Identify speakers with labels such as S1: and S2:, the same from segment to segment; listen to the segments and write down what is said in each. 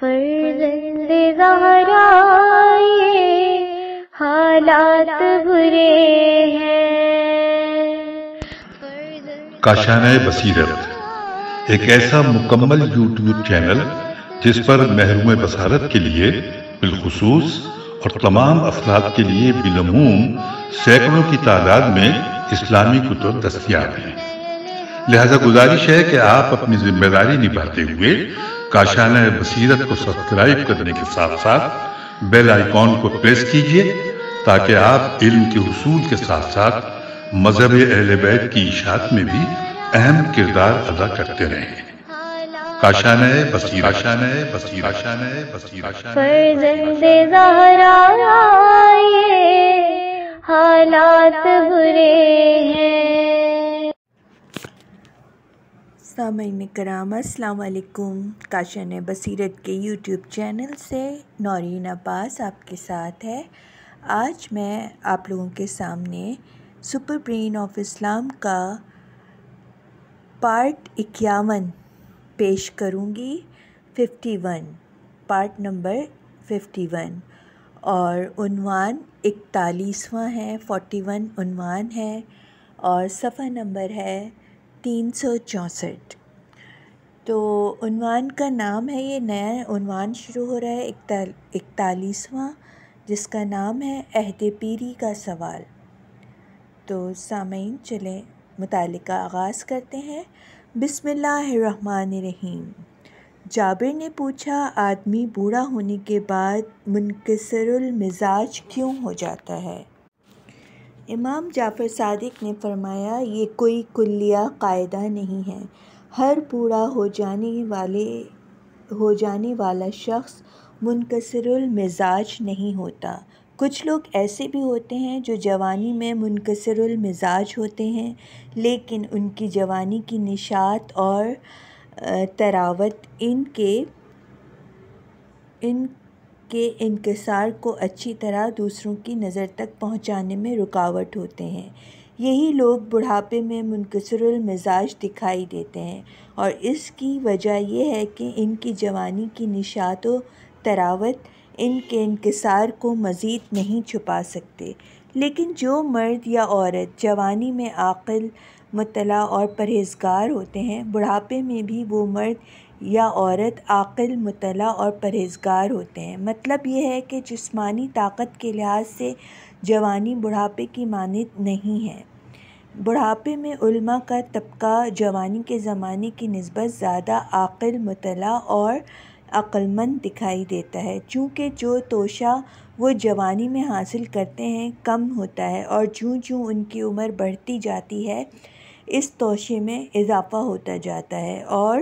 S1: فرزند زہرا یہ حالات برے ہیں۔
S2: کاشانۂ بصیرت ایک ایسا مکمل یوٹیوب چینل جس پر محروم بصارت کے لیے بالخصوص اور تمام افراد کے لیے بالعموم سینکڑوں کی تعداد میں اسلامی کتب دستیاب ہیں۔ لہذا گزارش ہے کہ آپ اپنی ذمہ داری نبھاتے ہوئے کاشانۂ بصیرت کو سبسکرائب کرنے کے ساتھ ساتھ بیل آئیکن کو پریس کیجیے تاکہ آپ علم کے حصول کے ساتھ ساتھ مذہب اہل بیت کی اشاعت میں بھی اہم کردار ادا کرتے رہیں۔ کاشانۂ بصیرت۔
S1: فرزند زہرا یہ حالات برے ہیں۔
S3: سامعین کرام السلام علیکم۔ کاشانۂ بصیرت کے یوٹیوب چینل سے نورین عباس آپ کے ساتھ ہے۔ آج میں آپ لوگوں کے سامنے سپر برین آف اسلام کا پارٹ 51 پیش کروں گی، 51 پارٹ نمبر 51 اور عنوان 41واں ہے، 41 عنوان ہے اور صفحہ نمبر ہے 364۔ تو عنوان کا نام ہے، یہ نیا عنوان شروع ہو رہا ہے 41واں، جس کا نام ہے عہد پیری کا سوال۔ تو سامعین چلیں مطالعے کا آغاز کرتے ہیں۔ بسم اللہ الرحمن الرحیم۔ جابر نے پوچھا، آدمی بوڑھا ہونے کے بعد منکسر المزاج کیوں ہو جاتا ہے؟ امام جعفر صادق نے فرمایا، یہ کوئی کلیہ قاعدہ نہیں ہے۔ ہر بوڑھا ہو جانے والا شخص منکسر المزاج نہیں ہوتا۔ کچھ لوگ ایسے بھی ہوتے ہیں جو جوانی میں منکسر المزاج ہوتے ہیں، لیکن ان کی جوانی کی نشاط اور طراوت ان کے انکسار کو اچھی طرح دوسروں کی نظر تک پہنچانے میں رکاوٹ ہوتے ہیں۔ یہی لوگ بڑھاپے میں منکسر المزاج دکھائی دیتے ہیں، اور اس کی وجہ یہ ہے کہ ان کی جوانی کی نشاط و طراوت ان کے انکسار کو مزید نہیں چھپا سکتے۔ لیکن جو مرد یا عورت جوانی میں عاقل، مطلع اور پرہیزگار ہوتے ہیں، بڑھاپے میں بھی وہ مرد یا عورت عاقل، مطلع اور پرہیزگار ہوتے ہیں۔ مطلب یہ ہے کہ جسمانی طاقت کے لحاظ سے جوانی بڑھاپے کی مانند نہیں ہے۔ بڑھاپے میں علماء کا طبقہ جوانی کے زمانے کی نسبت زیادہ عاقل، مطلع اور عقل مند دکھائی دیتا ہے، چونکہ جو توشہ وہ جوانی میں حاصل کرتے ہیں کم ہوتا ہے، اور جوں ان کی عمر بڑھتی جاتی ہے اس توشے میں اضافہ ہوتا جاتا ہے اور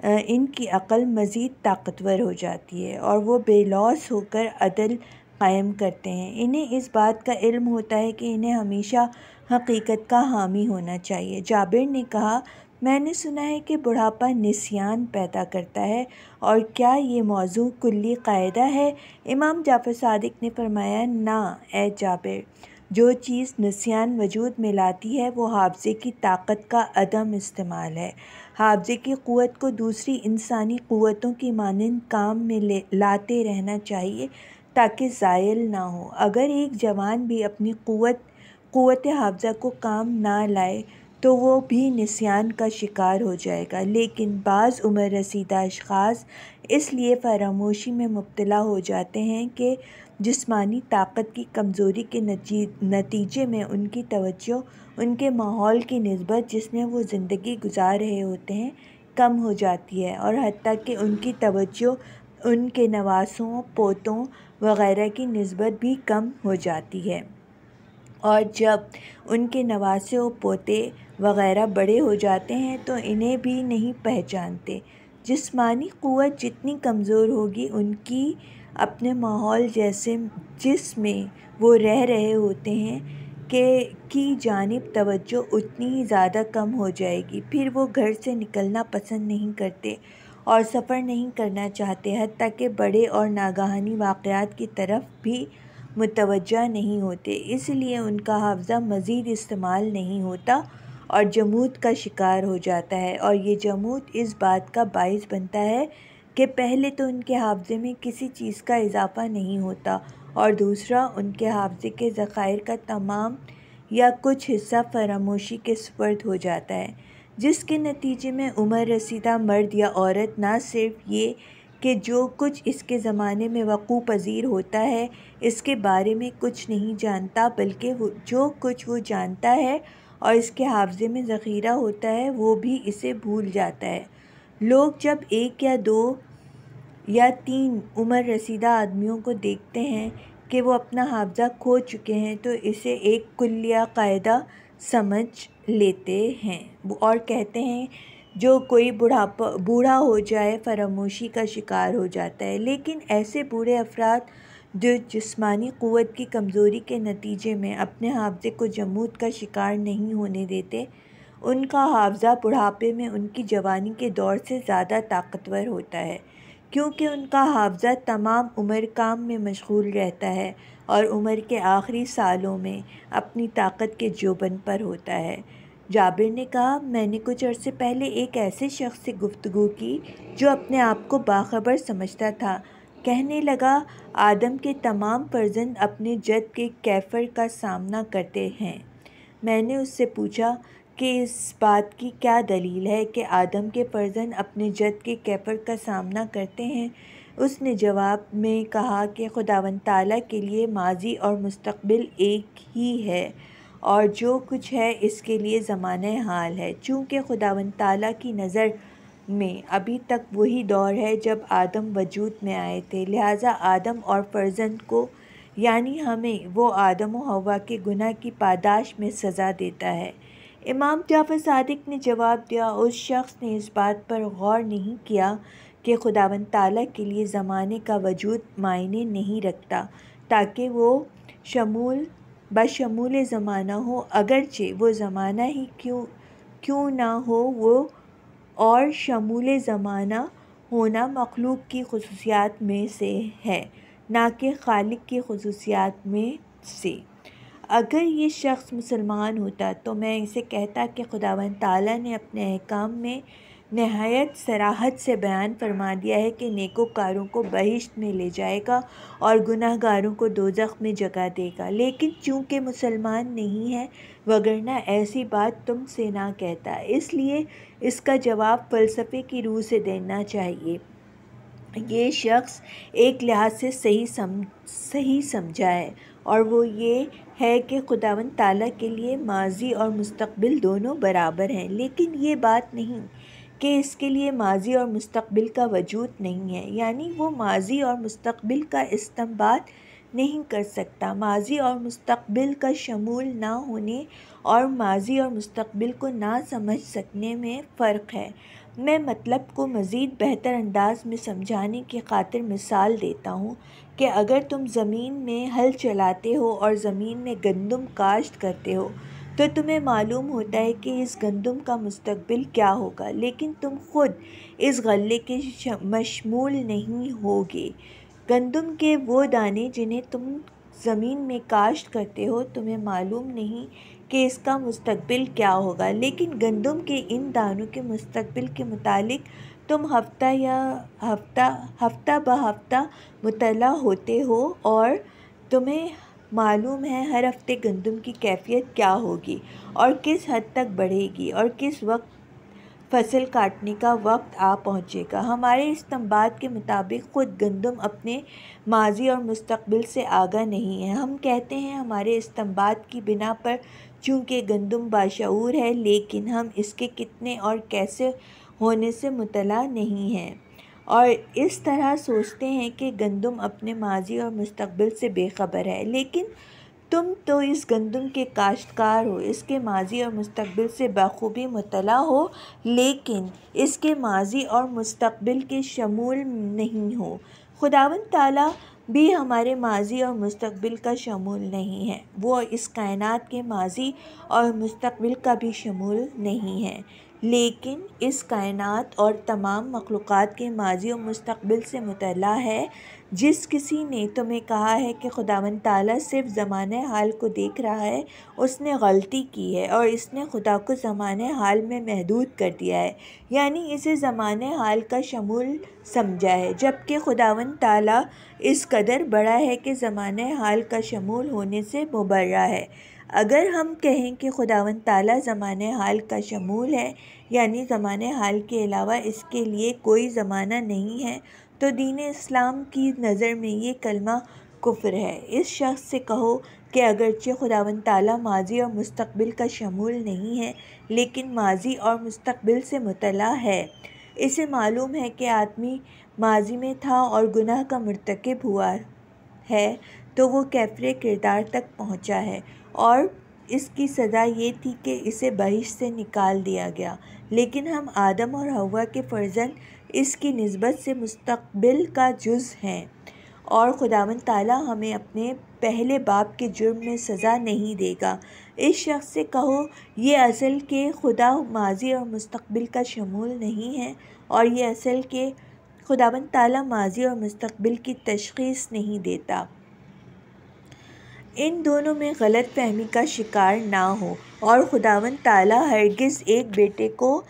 S3: ان کی عقل مزید طاقتور ہو جاتی ہے، اور وہ بے لوث ہو کر عدل قائم کرتے ہیں۔ انہیں اس بات کا علم ہوتا ہے کہ انہیں ہمیشہ حقیقت کا حامی ہونا چاہیے۔ جابر نے کہا، میں نے سنا ہے کہ بڑھاپا نسیان پیدا کرتا ہے، اور کیا یہ موضوع کلی قاعدہ ہے؟ امام جعفر صادق نے فرمایا، نہ اے جابر، جو چیز نسیان وجود میں لاتی ہے وہ حافظے کی طاقت کا عدم استعمال ہے۔ حافظے کی قوت کو دوسری انسانی قوتوں کی مانند کام میں لاتے رہنا چاہیے تاکہ زائل نہ ہو۔ اگر ایک جوان بھی اپنی قوت حافظہ کو کام نہ لائے تو وہ بھی نسیان کا شکار ہو جائے گا، لیکن بعض عمر رسیدہ اشخاص اس لیے فراموشی میں مبتلا ہو جاتے ہیں کہ جسمانی طاقت کی کمزوری کے نتیجے میں ان کی توجہ ان کے ماحول کی نسبت جس میں وہ زندگی گزار رہے ہوتے ہیں کم ہو جاتی ہے، اور حتیٰ کہ ان کی توجہ ان کے نواسوں، پوتوں وغیرہ کی نسبت بھی کم ہو جاتی ہے، اور جب ان کے نواسے و پوتے وغیرہ بڑے ہو جاتے ہیں تو انہیں بھی نہیں پہچانتے۔ جسمانی قوت جتنی کمزور ہوگی، ان کی اپنے ماحول جس میں وہ رہ رہے ہوتے ہیں کی جانب توجہ اتنی ہی زیادہ کم ہو جائے گی۔ پھر وہ گھر سے نکلنا پسند نہیں کرتے اور سفر نہیں کرنا چاہتے، حتیٰ کہ بڑے اور ناگہانی واقعات کی طرف بھی متوجہ نہیں ہوتے۔ اس لیے ان کا حافظہ مزید استعمال نہیں ہوتا اور جمود کا شکار ہو جاتا ہے، اور یہ جمود اس بات کا باعث بنتا ہے کہ پہلے تو ان کے حافظے میں کسی چیز کا اضافہ نہیں ہوتا، اور دوسرا ان کے حافظے کے ذخائر کا تمام یا کچھ حصہ فراموشی کے سپرد ہو جاتا ہے، جس کے نتیجے میں عمر رسیدہ مرد یا عورت نہ صرف یہ کہ جو کچھ اس کے زمانے میں وقوع پذیر ہوتا ہے اس کے بارے میں کچھ نہیں جانتا، بلکہ جو کچھ وہ جانتا ہے اور اس کے حافظے میں ذخیرہ ہوتا ہے وہ بھی اسے بھول جاتا ہے۔ لوگ جب 1 یا 2 یا 3 عمر رسیدہ آدمیوں کو دیکھتے ہیں کہ وہ اپنا حافظہ کھو چکے ہیں تو اسے ایک کلیہ قاعدہ سمجھ لیتے ہیں اور کہتے ہیں جو کوئی بوڑھا ہو جائے فراموشی کا شکار ہو جاتا ہے، لیکن ایسے بوڑھے افراد جو جسمانی قوت کی کمزوری کے نتیجے میں اپنے حافظے کو جمود کا شکار نہیں ہونے دیتے، ان کا حافظہ بڑھاپے میں ان کی جوانی کے دور سے زیادہ طاقتور ہوتا ہے، کیونکہ ان کا حافظہ تمام عمر کام میں مشغول رہتا ہے اور عمر کے آخری سالوں میں اپنی طاقت کے جوبن پر ہوتا ہے۔ جابر نے کہا، میں نے کچھ عرصے پہلے ایک ایسے شخص سے گفتگو کی جو اپنے آپ کو باخبر سمجھتا تھا۔ کہنے لگا، آدم کے تمام فرزند اپنے جد کے کیفر کا سامنا کرتے ہیں۔ میں نے اس سے پوچھا کہ اس بات کی کیا دلیل ہے کہ آدم کے فرزند اپنے جد کے کیفر کا سامنا کرتے ہیں؟ اس نے جواب میں کہا کہ خداوند تعالیٰ کے لیے ماضی اور مستقبل ایک ہی ہے اور جو کچھ ہے اس کے لیے زمانہ حال ہے، چونکہ خداوند تعالیٰ کی نظر میں ابھی تک وہی دور ہے جب آدم وجود میں آئے تھے، لہٰذا آدم اور فرزند کو یعنی ہمیں وہ آدم و حوا کے گناہ کی پاداش میں سزا دیتا ہے۔ امام جعفر صادق نے جواب دیا، اس شخص نے اس بات پر غور نہیں کیا کہ خداوند تعالیٰ کے لیے زمانے کا وجود معنی نہیں رکھتا، تاکہ وہ بشمول زمانہ ہو، اگرچہ وہ زمانہ ہی کیوں نہ ہو، وہ اور شمول زمانہ ہونا مخلوق کی خصوصیات میں سے ہے، نہ کہ خالق کی خصوصیات میں سے۔ اگر یہ شخص مسلمان ہوتا تو میں اسے کہتا کہ خداوند تعالیٰ نے اپنے احکام میں نہایت صراحت سے بیان فرما دیا ہے کہ نیکوکاروں کو بہشت میں لے جائے گا اور گناہ گاروں کو دوزخ میں جگہ دے گا، لیکن چونکہ مسلمان نہیں ہے وگرنہ ایسی بات تم سے نہ کہتا، اس لیے اس کا جواب فلسفے کی روح سے دینا چاہیے۔ یہ شخص ایک لحاظ سے صحیح سمجھا ہے، اور وہ یہ ہے کہ خداوند تعالیٰ کے لیے ماضی اور مستقبل دونوں برابر ہیں، لیکن یہ بات نہیں کہ اس کے لیے ماضی اور مستقبل کا وجود نہیں ہے، یعنی وہ ماضی اور مستقبل کا استنباط نہیں کر سکتا۔ ماضی اور مستقبل کا شمول نہ ہونے اور ماضی اور مستقبل کو نہ سمجھ سکنے میں فرق ہے۔ میں مطلب کو مزید بہتر انداز میں سمجھانے کی خاطر مثال دیتا ہوں کہ اگر تم زمین میں ہل چلاتے ہو اور زمین میں گندم کاشت کرتے ہو تو تمہیں معلوم ہوتا ہے کہ اس گندم کا مستقبل کیا ہوگا، لیکن تم خود اس غلے کے مشمول نہیں ہوگے۔ گندم کے وہ دانے جنہیں تم زمین میں کاشت کرتے ہو تمہیں معلوم نہیں کہ اس کا مستقبل کیا ہوگا، لیکن گندم کے ان دانوں کے مستقبل کے متعلق تم ہفتہ بہ ہفتہ مطلع ہوتے ہو اور تمہیں معلوم ہے ہر ہفتے گندم کی کیفیت کیا ہوگی اور کس حد تک بڑھے گی اور کس وقت فصل کاٹنے کا وقت آ پہنچے گا۔ ہمارے استنباط کے مطابق خود گندم اپنے ماضی اور مستقبل سے آگاہ نہیں ہے۔ ہم کہتے ہیں ہمارے استنباط کی بنا پر چونکہ گندم باشعور ہے، لیکن ہم اس کے کتنے اور کیسے ہونے سے مطلع نہیں ہیں اور اس طرح سوچتے ہیں کہ گندم اپنے ماضی اور مستقبل سے بے خبر ہے، لیکن تم تو اس گندم کے کاشتکار ہو، اس کے ماضی اور مستقبل سے بخوبی مطلع ہو، لیکن اس کے ماضی اور مستقبل کے شمول نہیں ہو۔ خداوند تعالیٰ بھی ہمارے ماضی اور مستقبل کا شمول نہیں ہے، وہ اس کائنات کے ماضی اور مستقبل کا بھی شمول نہیں ہے، لیکن اس کائنات اور تمام مخلوقات کے ماضی و مستقبل سے مطلع ہے۔ جس کسی نے تمہیں کہا ہے کہ خداوند تعالیٰ صرف زمانۂ حال کو دیکھ رہا ہے، اس نے غلطی کی ہے اور اس نے خدا کو زمانۂ حال میں محدود کر دیا ہے، یعنی اسے زمانۂ حال کا شمول سمجھا ہے، جبکہ خداوند تعالیٰ اس قدر بڑا ہے کہ زمانۂ حال کا شمول ہونے سے مبرّا ہے۔ اگر ہم کہیں کہ خداوند تعالیٰ زمانۂ حال کا شمول ہے، یعنی زمانۂ حال کے علاوہ اس کے لیے کوئی زمانہ نہیں ہے، تو دین اسلام کی نظر میں یہ کلمہ کفر ہے۔ اس شخص سے کہو کہ اگرچہ خداوند تعالیٰ ماضی اور مستقبل کا شمول نہیں ہے، لیکن ماضی اور مستقبل سے مطلع ہے۔ اسے معلوم ہے کہ آدمی ماضی میں تھا اور گناہ کا مرتکب ہوا ہے، تو وہ کیفر کردار تک پہنچا ہے اور اس کی سزا یہ تھی کہ اسے بہشت سے نکال دیا گیا، لیکن ہم آدم اور حوا کے فرزند اس کی نسبت سے مستقبل کا جز ہیں، اور خداوند تعالیٰ ہمیں اپنے پہلے باپ کے جرم میں سزا نہیں دے گا۔ اس شخص سے کہو یہ اصل کہ خدا ماضی اور مستقبل کا شمول نہیں ہے، اور یہ اصل کہ خداوند تعالیٰ ماضی اور مستقبل کی تشخیص نہیں دیتا۔ ان دونوں میں غلط فہمی کا شکار نہ ہو، اور خداوند تعالیٰ ہرگز ایک بیٹے کو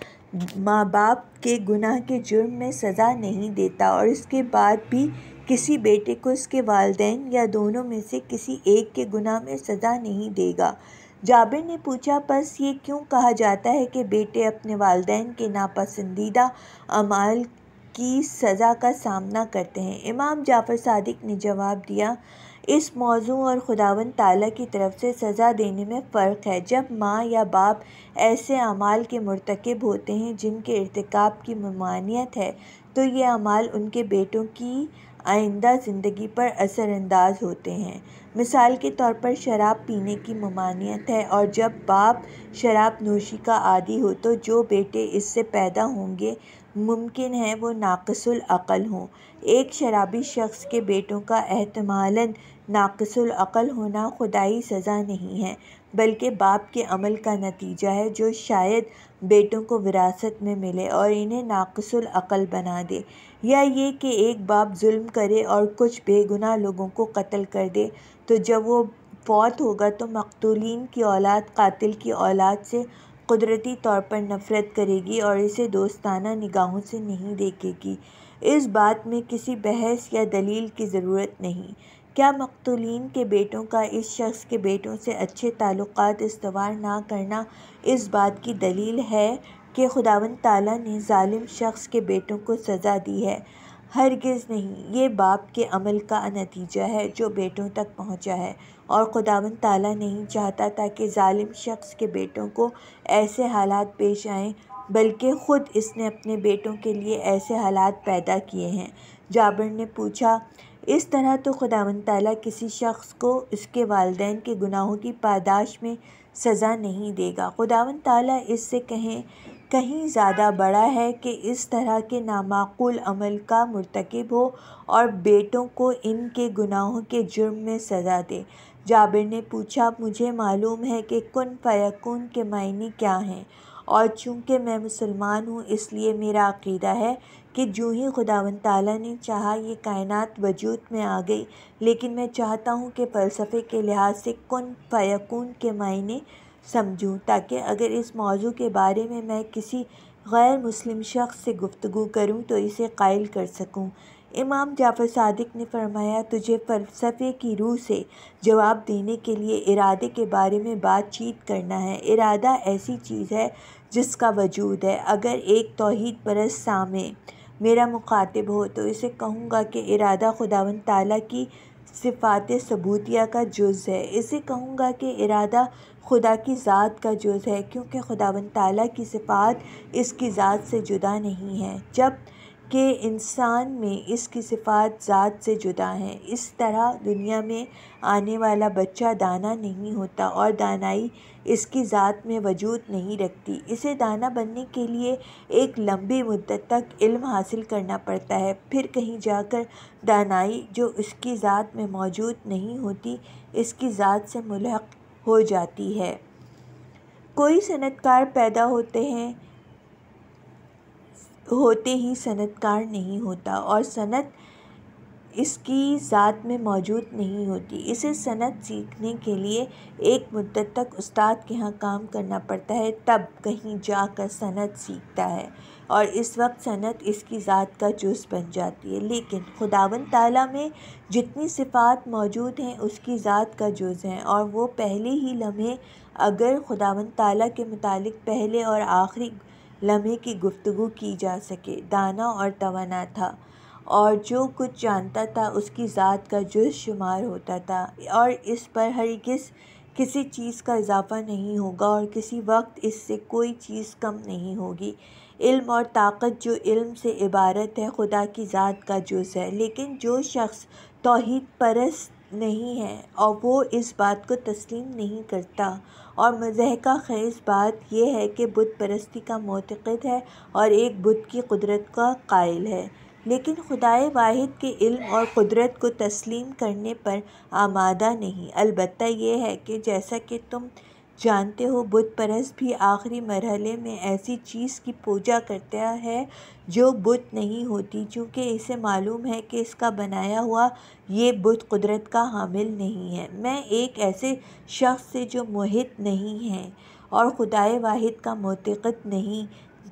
S3: ماں باپ کے گناہ کے جرم میں سزا نہیں دیتا، اور اس کے بعد بھی کسی بیٹے کو اس کے والدین یا دونوں میں سے کسی ایک کے گناہ میں سزا نہیں دے گا۔ جابر نے پوچھا، پس یہ کیوں کہا جاتا ہے کہ بیٹے اپنے والدین کے ناپسندیدہ اعمال کی سزا کا سامنا کرتے ہیں؟ امام جعفر صادق نے جواب دیا، اس موضوع اور خداوند تعالیٰ کی طرف سے سزا دینے میں فرق ہے۔ جب ماں یا باپ ایسے اعمال کے مرتکب ہوتے ہیں جن کے ارتکاب کی ممانعت ہے، تو یہ اعمال ان کے بیٹوں کی آئندہ زندگی پر اثر انداز ہوتے ہیں۔ مثال کے طور پر شراب پینے کی ممانعت ہے، اور جب باپ شراب نوشی کا عادی ہو تو جو بیٹے اس سے پیدا ہوں گے ممکن ہے وہ ناقص العقل ہوں۔ ایک شرابی شخص کے بیٹوں کا احتمالاً ناقص العقل ہونا خدائی سزا نہیں ہے، بلکہ باپ کے عمل کا نتیجہ ہے جو شاید بیٹوں کو وراثت میں ملے اور انہیں ناقص العقل بنا دے، یا یہ کہ ایک باپ ظلم کرے اور کچھ بے گناہ لوگوں کو قتل کر دے، تو جب وہ فوت ہوگا تو مقتولین کی اولاد قاتل کی اولاد سے قدرتی طور پر نفرت کرے گی اور اسے دوستانہ نگاہوں سے نہیں دیکھے گی۔ اس بات میں کسی بحث یا دلیل کی ضرورت نہیں۔ کیا مقتولین کے بیٹوں کا اس شخص کے بیٹوں سے اچھے تعلقات استوار نہ کرنا اس بات کی دلیل ہے کہ خداوند تعالیٰ نے ظالم شخص کے بیٹوں کو سزا دی ہے؟ ہرگز نہیں، یہ باپ کے عمل کا نتیجہ ہے جو بیٹوں تک پہنچا ہے، اور خداوند تعالیٰ نہیں چاہتا تھا کہ ظالم شخص کے بیٹوں کو ایسے حالات پیش آئیں، بلکہ خود اس نے اپنے بیٹوں کے لیے ایسے حالات پیدا کیے ہیں۔ جابر نے پوچھا، اس طرح تو خداوند تعالیٰ کسی شخص کو اس کے والدین کے گناہوں کی پاداش میں سزا نہیں دے گا۔ خداوند تعالیٰ اس سے کہیں زیادہ بڑا ہے کہ اس طرح کے نامعقول عمل کا مرتکب ہو اور بیٹوں کو ان کے گناہوں کے جرم میں سزا دے۔ جابر نے پوچھا، مجھے معلوم ہے کہ کن فیکون کے معنی کیا ہیں، اور چونکہ میں مسلمان ہوں اس لیے میرا عقیدہ ہے کہ جو ہی خداوند تعالیٰ نے چاہا یہ کائنات وجود میں آ گئی، لیکن میں چاہتا ہوں کہ فلسفے کے لحاظ سے کن فیکون کے معنی سمجھوں، تاکہ اگر اس موضوع کے بارے میں کسی غیر مسلم شخص سے گفتگو کروں تو اسے قائل کر سکوں۔ امام جعفر صادق نے فرمایا، تجھے فلسفے کی روح سے جواب دینے کے لیے ارادے کے بارے میں بات چیت کرنا ہے۔ ارادہ ایسی چیز ہے جس کا وجود ہے۔ اگر ایک توحید پرست سامع میرا مخاطب ہو تو اسے کہوں گا کہ ارادہ خداوند تعالیٰ کی صفات ثبوتیہ کا جز ہے۔ اسے کہوں گا کہ ارادہ خدا کی ذات کا جز ہے، کیونکہ خداوند تعالیٰ کی صفات اس کی ذات سے جدا نہیں ہیں، جب کہ انسان میں اس کی صفات ذات سے جدا ہیں۔ اس طرح دنیا میں آنے والا بچہ دانا نہیں ہوتا اور دانائی اس کی ذات میں وجود نہیں رکھتی۔ اسے دانا بننے کے لیے ایک لمبی مدت تک علم حاصل کرنا پڑتا ہے، پھر کہیں جا کر دانائی جو اس کی ذات میں موجود نہیں ہوتی اس کی ذات سے ملحق ہو جاتی ہے۔ کوئی صنعت کار پیدا ہوتے ہیں ہوتے ہی صنعت کار نہیں ہوتا، اور صنعت اس کی ذات میں موجود نہیں ہوتی۔ اسے صنعت سیکھنے کے لیے ایک مدت تک استاد کے ہاں کام کرنا پڑتا ہے، تب کہیں جا کر صنعت سیکھتا ہے، اور اس وقت صنعت اس کی ذات کا جز بن جاتی ہے۔ لیکن خداوند تعالیٰ میں جتنی صفات موجود ہیں اس کی ذات کا جز ہیں، اور وہ پہلے ہی لمحے، اگر خداوند تعالیٰ کے متعلق پہلے اور آخری لمحے کی گفتگو کی جا سکے، دانا اور توانا تھا، اور جو کچھ جانتا تھا اس کی ذات کا جز شمار ہوتا تھا، اور اس پر ہرگز کسی چیز کا اضافہ نہیں ہوگا، اور کسی وقت اس سے کوئی چیز کم نہیں ہوگی۔ علم اور طاقت جو علم سے عبارت ہے خدا کی ذات کا جز ہے۔ لیکن جو شخص توحید پرست نہیں ہے اور وہ اس بات کو تسلیم نہیں کرتا، اور مضحکہ خیز بات یہ ہے کہ بت پرستی کا معتقد ہے اور ایک بت کی قدرت کا قائل ہے، لیکن خدائے واحد کے علم اور قدرت کو تسلیم کرنے پر آمادہ نہیں۔ البتہ یہ ہے کہ جیسا کہ تم جانتے ہو، بت پرست بھی آخری مرحلے میں ایسی چیز کی پوجا کرتا ہے جو بت نہیں ہوتی، چونکہ اسے معلوم ہے کہ اس کا بنایا ہوا یہ بت قدرت کا حامل نہیں ہے۔ میں ایک ایسے شخص سے جو ملحد نہیں ہے اور خدائے واحد کا معتقد نہیں،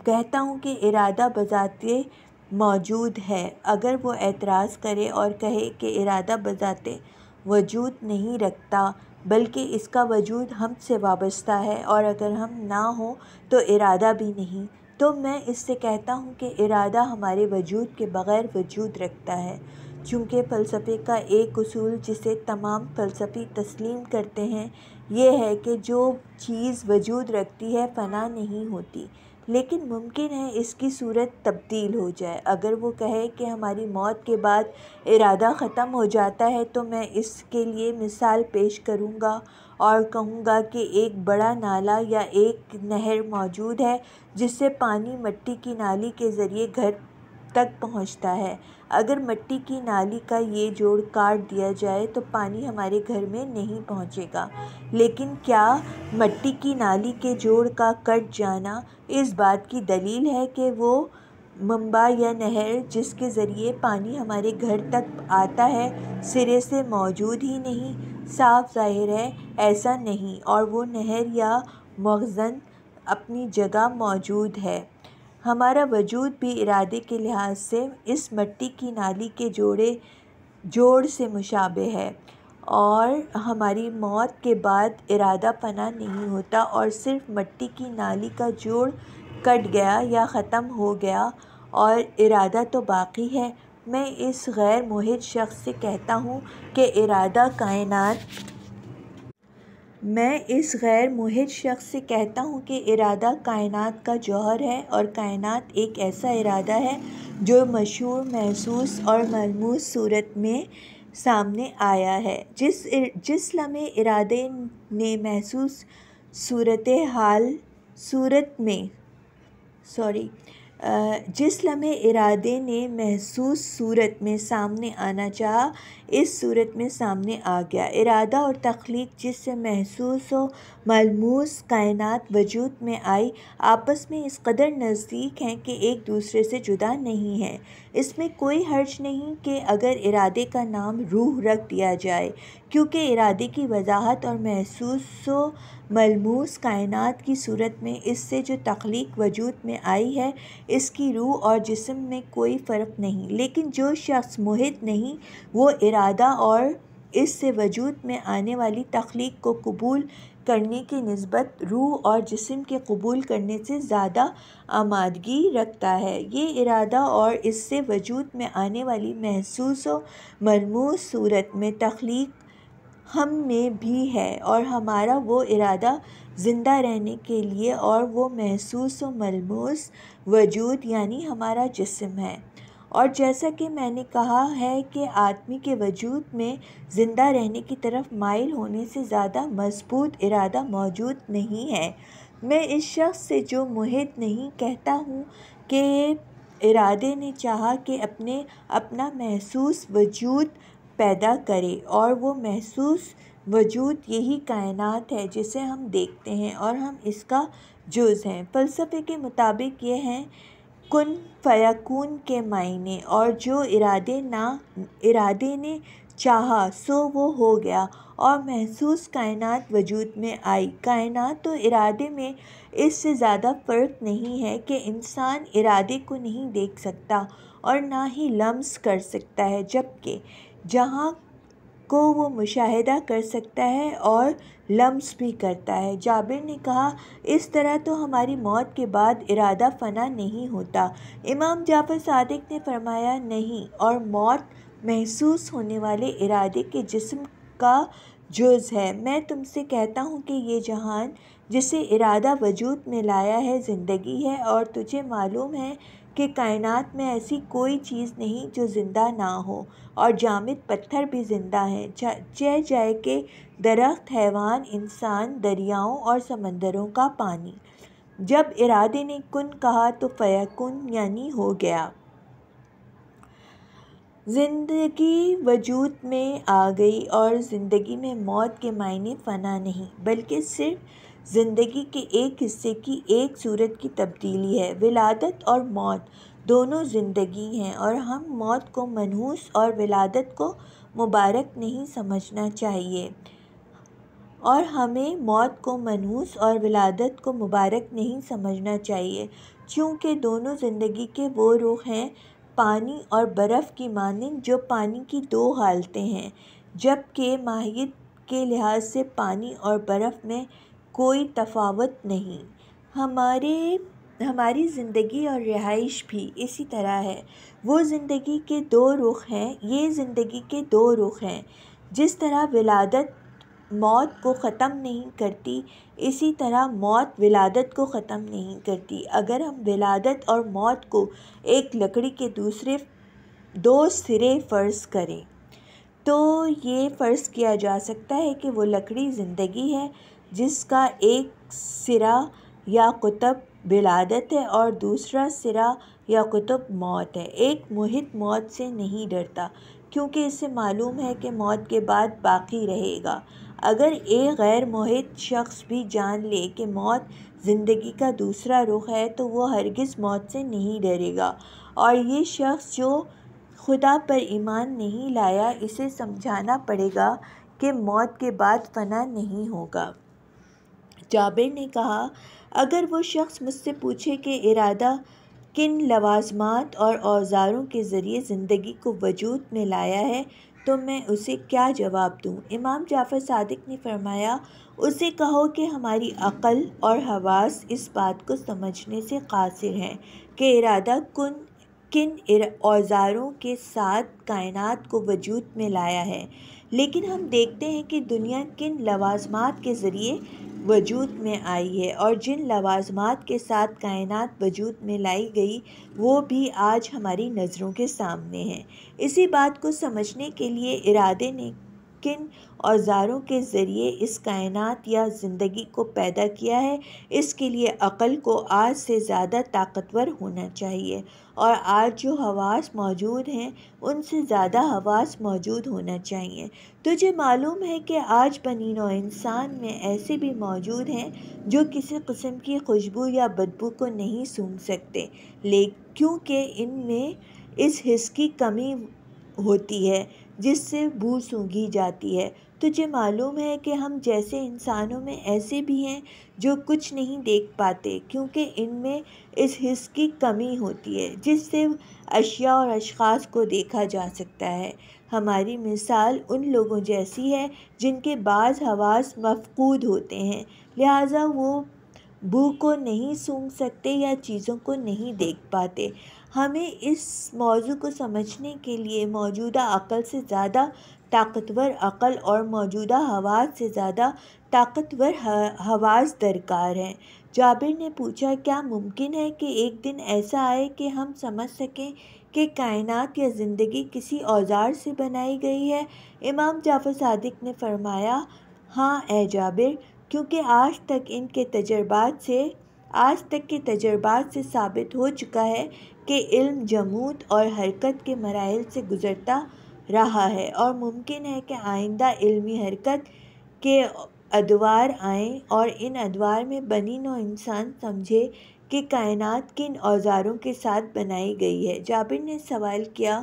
S3: کہتا ہوں کہ ارادہ بذات موجود ہے۔ اگر وہ اعتراض کرے اور کہے کہ ارادہ بذات وجود نہیں رکھتا بلکہ اس کا وجود ہم سے وابستہ ہے، اور اگر ہم نہ ہوں تو ارادہ بھی نہیں، تو میں اس سے کہتا ہوں کہ ارادہ ہمارے وجود کے بغیر وجود رکھتا ہے، چونکہ فلسفے کا ایک اصول جسے تمام فلسفی تسلیم کرتے ہیں یہ ہے کہ جو چیز وجود رکھتی ہے فنا نہیں ہوتی، لیکن ممکن ہے اس کی صورت تبدیل ہو جائے۔ اگر وہ کہے کہ ہماری موت کے بعد ارادہ ختم ہو جاتا ہے تو میں اس کے لیے مثال پیش کروں گا اور کہوں گا کہ ایک بڑا نالا یا ایک نہر موجود ہے جس سے پانی مٹی کی نالی کے ذریعے گھر تک پہنچتا ہے۔ اگر مٹی کی نالی کا یہ جوڑ کاٹ دیا جائے تو پانی ہمارے گھر میں نہیں پہنچے گا، لیکن کیا مٹی کی نالی کے جوڑ کا کٹ جانا اس بات کی دلیل ہے کہ وہ منبع یا نہر جس کے ذریعے پانی ہمارے گھر تک آتا ہے سرے سے موجود ہی نہیں؟ صاف ظاہر ہے ایسا نہیں، اور وہ نہر یا مخزن اپنی جگہ موجود ہے۔ ہمارا وجود بھی ارادے کے لحاظ سے اس مٹی کی نالی کے جوڑ سے مشابہ ہے، اور ہماری موت کے بعد ارادہ فنا نہیں ہوتا اور صرف مٹی کی نالی کا جوڑ کٹ گیا یا ختم ہو گیا، اور ارادہ تو باقی ہے۔ میں اس غیر ملحد شخص سے کہتا ہوں کہ ارادہ کائنات کا جوہر ہے، اور کائنات ایک ایسا ارادہ ہے جو مشہور، محسوس اور ملموس صورت میں سامنے آیا ہے۔ جس لمحے ارادے نے محسوس صورت میں سامنے آنا چاہا، اس صورت میں سامنے آ گیا۔ ارادہ اور تخلیق جس سے محسوس و ملموس کائنات وجود میں آئی، آپس میں اس قدر نزدیک ہیں کہ ایک دوسرے سے جدا نہیں ہیں۔ اس میں کوئی حرج نہیں کہ اگر ارادے کا نام روح رکھ دیا جائے، کیونکہ ارادے کی وضاحت اور محسوس و ملموس کائنات کی صورت میں اس سے جو تخلیق وجود میں آئی ہے اس کی روح اور جسم میں کوئی فرق نہیں۔ لیکن جو شخص ملحد نہیں، وہ ارادہ اور اس سے وجود میں آنے والی تخلیق کو قبول کرنے کی نسبت روح اور جسم کے قبول کرنے سے زیادہ آمادگی رکھتا ہے۔ یہ ارادہ اور اس سے وجود میں آنے والی محسوس و ملموس صورت میں تخلیق ہم میں بھی ہے، اور ہمارا وہ ارادہ زندہ رہنے کے لیے اور وہ محسوس و ملموس وجود یعنی ہمارا جسم ہے۔ اور جیسا کہ میں نے کہا ہے کہ آدمی کے وجود میں زندہ رہنے کی طرف مائل ہونے سے زیادہ مضبوط ارادہ موجود نہیں ہے، میں اس شخص سے جو ملحد نہیں کہتا ہوں کہ ارادے نے چاہا کہ اپنا محسوس وجود پیدا کرے، اور وہ محسوس وجود یہی کائنات ہے جسے ہم دیکھتے ہیں اور ہم اس کا جز ہیں۔ فلسفے کے مطابق یہ ہے کن فیکون کے معنی، اور جو ارادے نے چاہا سو وہ ہو گیا، اور محسوس کائنات وجود میں آئی۔ کائنات و ارادے میں اس سے زیادہ فرق نہیں ہے کہ انسان ارادے کو نہیں دیکھ سکتا اور نہ ہی لمس کر سکتا ہے، جبکہ جہاں کو وہ مشاہدہ کر سکتا ہے اور لمس بھی کرتا ہے۔ جابر نے کہا، اس طرح تو ہماری موت کے بعد ارادہ فنا نہیں ہوتا۔ امام جعفر صادق نے فرمایا، نہیں، اور موت محسوس ہونے والے ارادے کے جسم کا جز ہے۔ میں تم سے کہتا ہوں کہ یہ جہان جسے ارادہ وجود میں لایا ہے زندگی ہے، اور تجھے معلوم ہے کہ کائنات میں ایسی کوئی چیز نہیں جو زندہ نہ ہو، اور جامد پتھر بھی زندہ ہیں، جائے کہ درخت، حیوان، انسان، دریاؤں اور سمندروں کا پانی۔ جب ارادے نے کن کہا تو فیکون یعنی ہو گیا۔ زندگی وجود میں آ گئی، اور زندگی میں موت کے معنی فنا نہیں، بلکہ صرف زندگی کے ایک حصے کی ایک صورت کی تبدیلی ہے۔ ولادت اور موت دونوں زندگی ہیں، اور ہمیں موت کو منحوس اور ولادت کو مبارک نہیں سمجھنا چاہیے، چونکہ دونوں زندگی کے وہ رخ ہیں، پانی اور برف کی مانند، جو پانی کی دو حالتیں ہیں، جبکہ ماہیت کے لحاظ سے پانی اور برف میں کوئی تفاوت نہیں۔ ہماری زندگی اور رہائش بھی اسی طرح ہے۔ یہ زندگی کے دو رخ ہیں۔ جس طرح ولادت موت کو ختم نہیں کرتی، اسی طرح موت ولادت کو ختم نہیں کرتی۔ اگر ہم ولادت اور موت کو ایک لکڑی کے دو سرے فرض کریں تو یہ فرض کیا جا سکتا ہے کہ وہ لکڑی زندگی ہے، جس کا ایک سرا یا قطب ولادت ہے اور دوسرا سرا یا قطب موت ہے۔ ایک محب موت سے نہیں ڈرتا، کیونکہ اسے معلوم ہے کہ موت کے بعد باقی رہے گا۔ اگر ایک غیر محب شخص بھی جان لے کہ موت زندگی کا دوسرا رخ ہے تو وہ ہرگز موت سے نہیں ڈرے گا، اور یہ شخص جو خدا پر ایمان نہیں لایا، اسے سمجھانا پڑے گا کہ موت کے بعد فنا نہیں ہوگا۔ جابر نے کہا، اگر وہ شخص مجھ سے پوچھے کہ ارادہ کن لوازمات اور اوزاروں کے ذریعے زندگی کو وجود میں لایا ہے تو میں اسے کیا جواب دوں؟ امام جعفر صادق نے فرمایا، اسے کہو کہ ہماری عقل اور حواس اس بات کو سمجھنے سے قاصر ہیں کہ ارادہ کن اوزاروں کے ساتھ کائنات کو وجود میں لایا ہے، لیکن ہم دیکھتے ہیں کہ دنیا کن لوازمات کے ذریعے وجود میں آئی ہے، اور جن لوازمات کے ساتھ کائنات وجود میں لائی گئی وہ بھی آج ہماری نظروں کے سامنے ہیں۔ اسی بات کو سمجھنے کے لیے ارادے نے کن اوزاروں کے ذریعے اس کائنات یا زندگی کو پیدا کیا ہے، اس کے لیے عقل کو آج سے زیادہ طاقتور ہونا چاہیے، اور آج جو حواس موجود ہیں ان سے زیادہ حواس موجود ہونا چاہیے۔ تجھے معلوم ہے کہ آج بنی نوع انسان میں ایسے بھی موجود ہیں جو کسی قسم کی خوشبو یا بدبو کو نہیں سونگھ سکتے، کیونکہ ان میں اس حس کی کمی ہوتی ہے جس سے بو سونگھی جاتی ہے۔ تجھے معلوم ہے کہ ہم جیسے انسانوں میں ایسے بھی ہیں جو کچھ نہیں دیکھ پاتے، کیونکہ ان میں اس حس کی کمی ہوتی ہے جس سے اشیاء اور اشخاص کو دیکھا جا سکتا ہے۔ ہماری مثال ان لوگوں جیسی ہے جن کے بعض حواس مفقود ہوتے ہیں، لہٰذا وہ بو کو نہیں سونگھ سکتے یا چیزوں کو نہیں دیکھ پاتے۔ ہمیں اس موضوع کو سمجھنے کے لیے موجودہ عقل سے زیادہ طاقتور عقل اور موجودہ حواس سے زیادہ طاقتور حواس درکار ہیں۔ جابر نے پوچھا، کیا ممکن ہے کہ ایک دن ایسا آئے کہ ہم سمجھ سکیں کہ کائنات یا زندگی کسی اوزار سے بنائی گئی ہے؟ امام جعفر صادق نے فرمایا، ہاں اے جابر، کیونکہ آج تک کے تجربات سے ثابت ہو چکا ہے کہ علم جمود اور حرکت کے مراحل سے گزرتا رہا ہے، اور ممکن ہے کہ آئندہ علمی حرکت کے ادوار آئیں اور ان ادوار میں بنی نوع انسان سمجھے کہ کائنات کن اوزاروں کے ساتھ بنائی گئی ہے۔ جابر نے سوال کیا،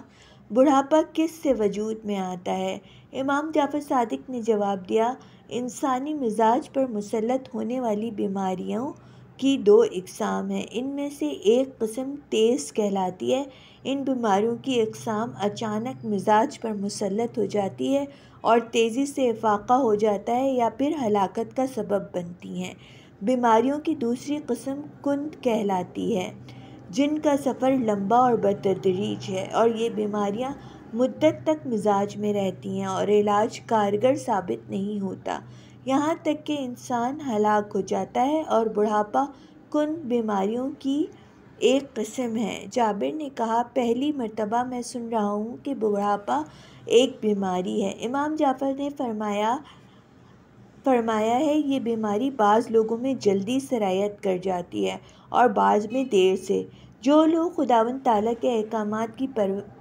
S3: بڑھاپا کس سے وجود میں آتا ہے؟ امام جعفر صادق نے جواب دیا، انسانی مزاج پر مسلط ہونے والی بیماریوں کی 2 اقسام ہیں۔ ان میں سے ایک قسم تیز کہلاتی ہے۔ ان بیماریوں کی اقسام اچانک مزاج پر مسلط ہو جاتی ہے اور تیزی سے افاقہ ہو جاتا ہے یا پھر ہلاکت کا سبب بنتی ہیں۔ بیماریوں کی دوسری قسم کند کہلاتی ہے، جن کا سفر لمبا اور بتدریج ہے، اور یہ بیماریاں مدت تک مزاج میں رہتی ہیں اور علاج کارگر ثابت نہیں ہوتا، یہاں تک کہ انسان ہلاک ہو جاتا ہے، اور بڑھاپا کند بیماریوں کی ایک قسم ہے۔ جابر نے کہا، پہلی مرتبہ میں سن رہا ہوں کہ بڑھاپا ایک بیماری ہے۔ امام جعفر نے فرمایا ہے، یہ بیماری بعض لوگوں میں جلدی سرایت کر جاتی ہے اور بعض میں دیر سے۔ جو لوگ خداوند تعالیٰ کے احکامات کی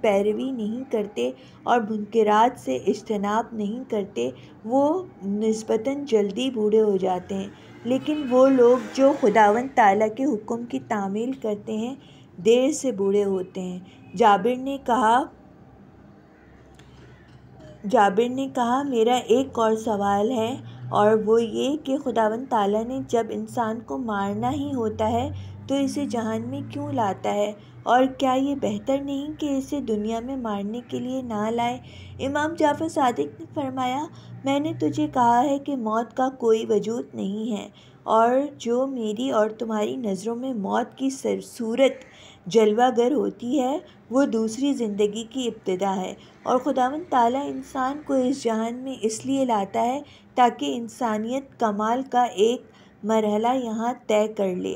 S3: پیروی نہیں کرتے اور منکرات سے اجتناب نہیں کرتے، وہ نسبتاً جلدی بوڑھے ہو جاتے ہیں، لیکن وہ لوگ جو خداوند تعالیٰ کے حکم کی تعمیل کرتے ہیں دیر سے بوڑھے ہوتے ہیں۔ جابر نے کہا، میرا ایک اور سوال ہے، اور وہ یہ کہ خداوند تعالیٰ نے جب انسان کو مارنا ہی ہوتا ہے تو اسے جہان میں کیوں لاتا ہے، اور کیا یہ بہتر نہیں کہ اسے دنیا میں مارنے کے لیے نہ لائے؟ امام جعفر صادق نے فرمایا، میں نے تجھے کہا ہے کہ موت کا کوئی وجود نہیں ہے، اور جو میری اور تمہاری نظروں میں موت کی صورت جلوہ گر ہوتی ہے وہ دوسری زندگی کی ابتدا ہے، اور خداوند تعالیٰ انسان کو اس جہان میں اس لیے لاتا ہے تاکہ انسانیت کمال کا ایک مرحلہ یہاں طے کر لے۔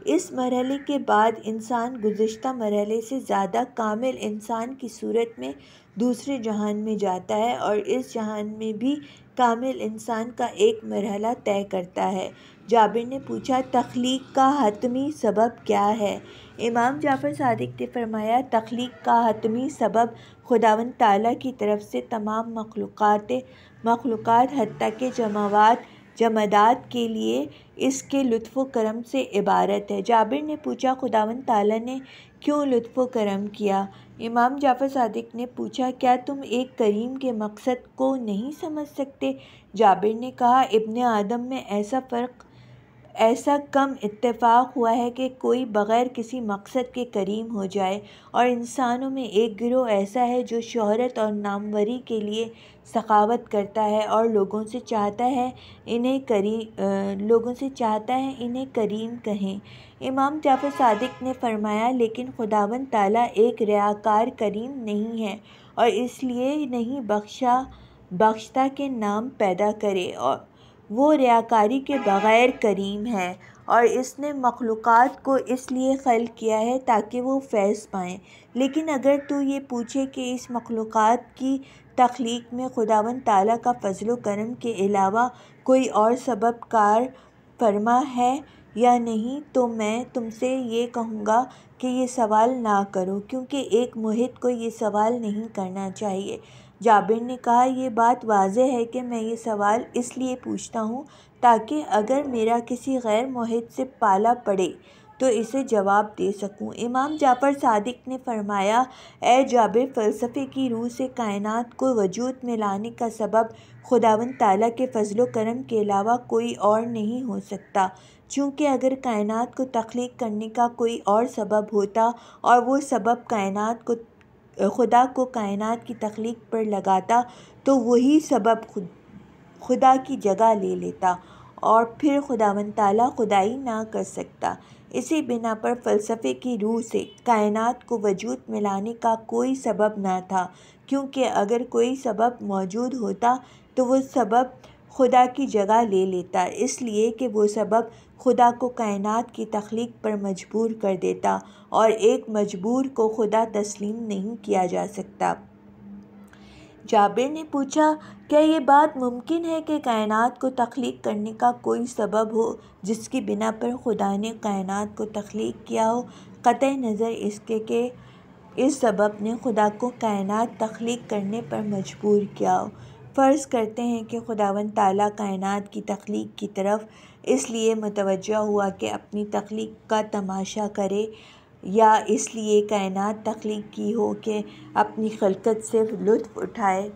S3: اس مرحلے کے بعد انسان گزشتہ مرحلے سے زیادہ کامل انسان کی صورت میں دوسرے جہان میں جاتا ہے، اور اس جہان میں بھی کامل انسان کا ایک مرحلہ طے کرتا ہے۔ جابر نے پوچھا، تخلیق کا حتمی سبب کیا ہے؟ امام جعفر صادق نے فرمایا، تخلیق کا حتمی سبب خداوند تعالیٰ کی طرف سے تمام مخلوقات حتیٰ کہ جمادات کے لیے اس کے لطف و کرم سے عبارت ہے۔ جابر نے پوچھا، خداوند تعالیٰ نے کیوں لطف و کرم کیا؟ امام جعفر صادق نے پوچھا، کیا تم ایک کریم کے مقصد کو نہیں سمجھ سکتے؟ جابر نے کہا، ابن آدم میں ایسا کم اتفاق ہوا ہے کہ کوئی بغیر کسی مقصد کے کریم ہو جائے، اور انسانوں میں ایک گروہ ایسا ہے جو شہرت اور ناموری کے لیے سخاوت کرتا ہے اور لوگوں سے چاہتا ہے انہیں کریم کہیں۔ امام جعفر صادق نے فرمایا، لیکن خداوند تعالیٰ ایک ریاکار کریم نہیں ہے، اور اس لیے نہیں بخشتا کہ نام پیدا کرے، اور وہ ریاکاری کے بغیر کریم ہے، اور اس نے مخلوقات کو اس لیے خلق کیا ہے تاکہ وہ فیض پائیں۔ لیکن اگر تو یہ پوچھے کہ اس مخلوقات کی تخلیق میں خداوند تعالیٰ کا فضل و کرم کے علاوہ کوئی اور سبب کار فرما ہے یا نہیں، تو میں تم سے یہ کہوں گا کہ یہ سوال نہ کرو، کیونکہ ایک موحد کو یہ سوال نہیں کرنا چاہیے۔ جابر نے کہا، یہ بات واضح ہے کہ میں یہ سوال اس لیے پوچھتا ہوں تاکہ اگر میرا کسی غیر موحد سے پالا پڑے تو اسے جواب دے سکوں۔ امام جعفر صادق نے فرمایا، اے جابر، فلسفے کی روح سے کائنات کو وجود میں لانے کا سبب خداوند تعالیٰ کے فضل و کرم کے علاوہ کوئی اور نہیں ہو سکتا، چونکہ اگر کائنات کو تخلیق کرنے کا کوئی اور سبب ہوتا اور وہ سبب خدا کو کائنات کی تخلیق پر لگاتا تو وہی سبب خدا کی جگہ لے لیتا، اور پھر خداوند تعالیٰ خدائی نہ کر سکتا۔ اسی بنا پر فلسفے کی روح سے کائنات کو وجود میں لانے کا کوئی سبب نہ تھا، کیونکہ اگر کوئی سبب موجود ہوتا تو وہ سبب خدا کی جگہ لے لیتا، اس لیے کہ وہ سبب خدا کو کائنات کی تخلیق پر مجبور کر دیتا، اور ایک مجبور کو خدا تسلیم نہیں کیا جا سکتا۔ جابر نے پوچھا، کیا یہ بات ممکن ہے کہ کائنات کو تخلیق کرنے کا کوئی سبب ہو جس کی بنا پر خدا نے کائنات کو تخلیق کیا ہو، قطع نظر اس کے کہ اس سبب نے خدا کو کائنات تخلیق کرنے پر مجبور کیا ہو؟ فرض کرتے ہیں کہ خداوند تعالیٰ کائنات کی تخلیق کی طرف اس لیے متوجہ ہوا کہ اپنی تخلیق کا تماشا کرے، یا اس لیے کائنات تخلیق کی ہو کہ اپنی خلقت سے لطف اٹھائے؟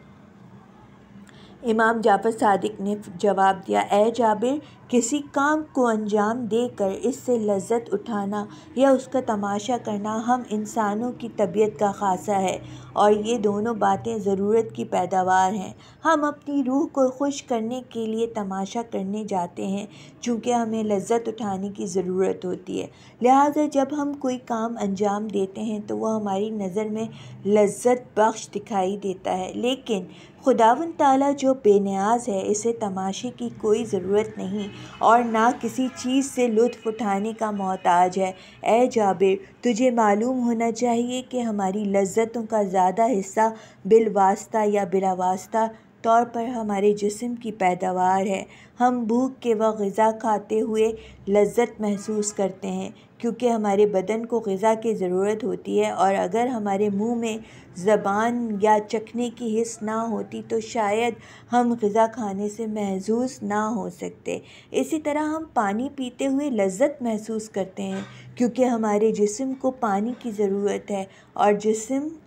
S3: امام جعفر صادق نے جواب دیا، اے جابر، کسی کام کو انجام دے کر اس سے لذت اٹھانا یا اس کا تماشا کرنا ہم انسانوں کی طبیعت کا خاصہ ہے، اور یہ دونوں باتیں ضرورت کی پیداوار ہیں۔ ہم اپنی روح کو خوش کرنے کے لیے تماشا کرنے جاتے ہیں چونکہ ہمیں لذت اٹھانے کی ضرورت ہوتی ہے، لہٰذا جب ہم کوئی کام انجام دیتے ہیں تو وہ ہماری نظر میں لذت بخش دکھائی دیتا ہے، لیکن خداوند تعالیٰ جو بے نیاز ہے، اسے تماشے کی کوئی ضرورت نہیں اور نہ کسی چیز سے لطف اٹھانے کا محتاج ہے۔ اے جابر، تجھے معلوم ہونا چاہیے کہ ہماری لذتوں کا زیادہ حصہ بالواسطہ یا بلا واسطہ طور پر ہمارے جسم کی پیداوار ہے۔ ہم بھوک کے وقت غذا کھاتے ہوئے لذت محسوس کرتے ہیں کیونکہ ہمارے بدن کو غذا کی ضرورت ہوتی ہے، اور اگر ہمارے منہ میں زبان یا چکھنے کی حس نہ ہوتی تو شاید ہم غذا کھانے سے محظوظ نہ ہو سکتے۔ اسی طرح ہم پانی پیتے ہوئے لذت محسوس کرتے ہیں کیونکہ ہمارے جسم کو پانی کی ضرورت ہے، اور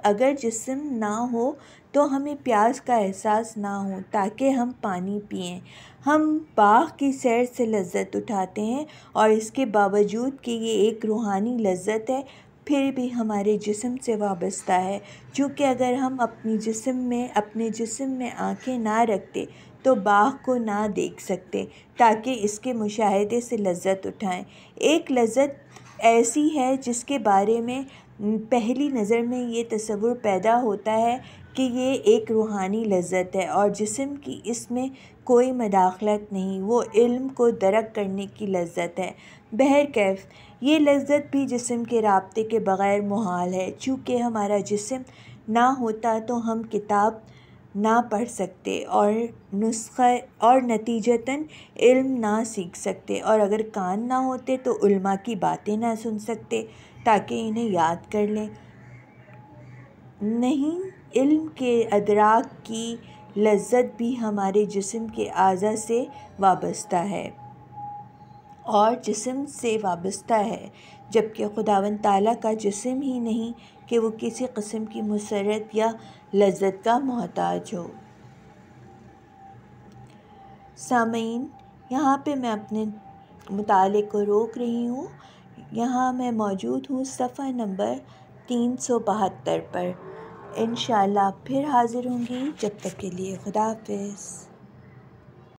S3: اگر جسم نہ ہو تو ہمیں پیاس کا احساس نہ ہو تاکہ ہم پانی پئیں۔ ہم باغ کی سیر سے لذت اٹھاتے ہیں، اور اس کے باوجود کہ یہ ایک روحانی لذت ہے، پھر بھی ہمارے جسم سے وابستہ ہے، چونکہ اگر ہم اپنے جسم میں آنکھیں نہ رکھتے تو باغ کو نہ دیکھ سکتے تاکہ اس کے مشاہدے سے لذت اٹھائیں۔ ایک لذت ایسی ہے جس کے بارے میں پہلی نظر میں یہ تصور پیدا ہوتا ہے کہ یہ ایک روحانی لذت ہے اور جسم کی اس میں کوئی مداخلت نہیں، وہ علم کو درک کرنے کی لذت ہے۔ بہرکیف یہ لذت بھی جسم کے رابطے کے بغیر محال ہے، چونکہ ہمارا جسم نہ ہوتا تو ہم کتاب نہ پڑھ سکتے اور نتیجتاً علم نہ سیکھ سکتے، اور اگر کان نہ ہوتے تو علماء کی باتیں نہ سن سکتے تاکہ انہیں یاد کر لیں۔ نہیں، علم کے ادراک کی لذت بھی ہمارے جسم کے اعضاء سے وابستہ ہے اور جسم سے وابستہ ہے، جبکہ خداوند تعالیٰ کا جسم ہی نہیں کہ وہ کسی قسم کی مسرت یا لذت کا محتاج ہو۔ سامعین، یہاں پہ میں اپنے مطالعے کو روک رہی ہوں۔ یہاں میں موجود ہوں صفحہ نمبر 372 پر۔ انشاءاللہ پھر حاضر ہوں گی، جب تک کے لیے خدا حافظ۔